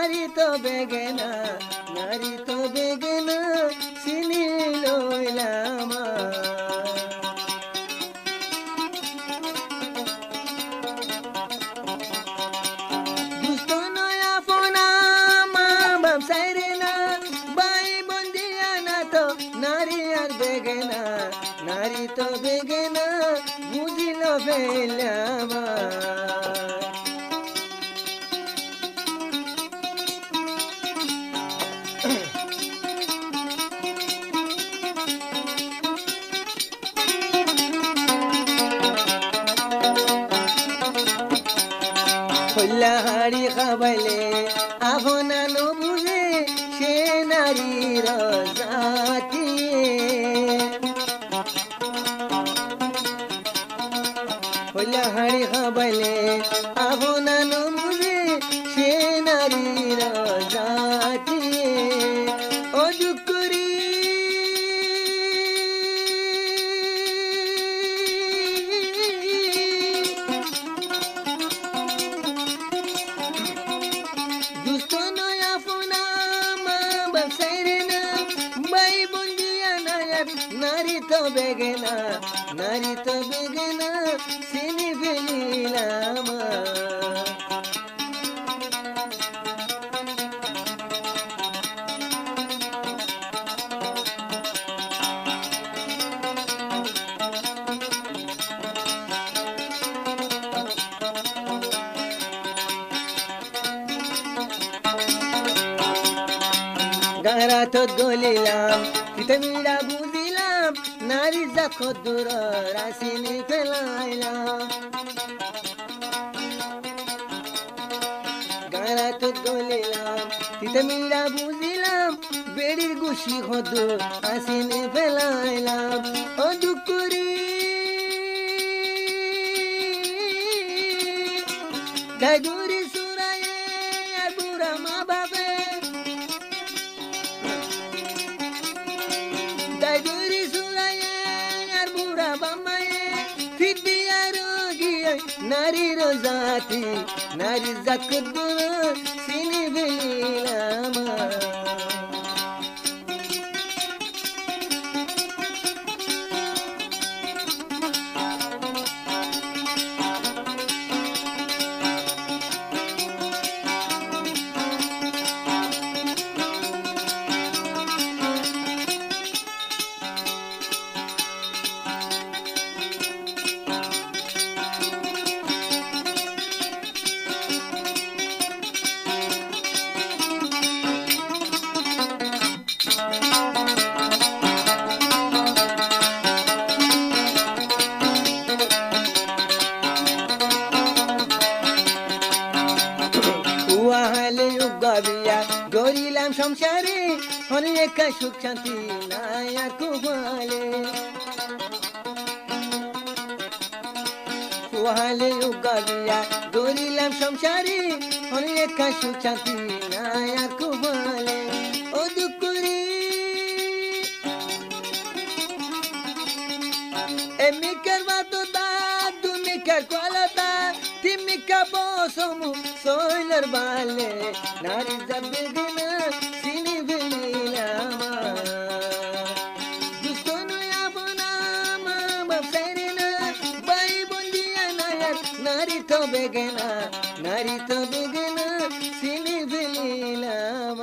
নারী তো বেগেনা নারী তো বেগেনা চিনি লইলাম দুষ্ট নয় আপনা মা বাপ সাইরে না ভাই বন্দিয়া না তো নারী আর বেগেনা নারী তো বেগেনা বুঝিল ফেলাম হাড়ি খাবাইলে আপনানো বুঝে সে নারীর জাতি হাড়ি খাবাইলে আপনানো বুঝে সে নারীর জাতি অযুগ করি দুষ্ট নয় আপনা মা বাপ সাইরে না ভাই বন্দিয়া নায়ার নারী তো বেগেনা নারী তো বেগেনা চিনি ফেলিলাম গারা তো গলিলাম পিতামিরা বুঝিলাম নারী জাত দূর রাশিনি ফেলাইলাম গারা তো গলিলাম পিতামিরা বুঝিলাম বেড়ির গুছি হদুর আসিনি ফেলাইলাম ও দুকুরি গাইদুরি সুরায়ে আর বুড়া মা বাবে গাইদুরি সুরায়ে আর বুড়া বামায়ে ফিদিয়া রোগিয়ে নারীর জাতি নারী জাত দূর চিনি ফেলিলাম গরিলাম সংসারে অনেক সুখ শান্তি নাই আর কুহালে কুহালে উগাবিয়া গরিলাম সংসারে অনেক সুখ শান্তি নাই আর কুহালে ও দুকুরি এমনি করবা তো দা তুমি কর কলতা তুমি কাবসমু সোইলার বালে নারী যাবে দিনা চিনি ফেলিলাম দুষ্ট নয় আপনা মা বাপ সাইরে না ভাই বন্দিয়া নায়ার নারী তো বেগেনা নারী তো বেগেনা চিনি ফেলিলাম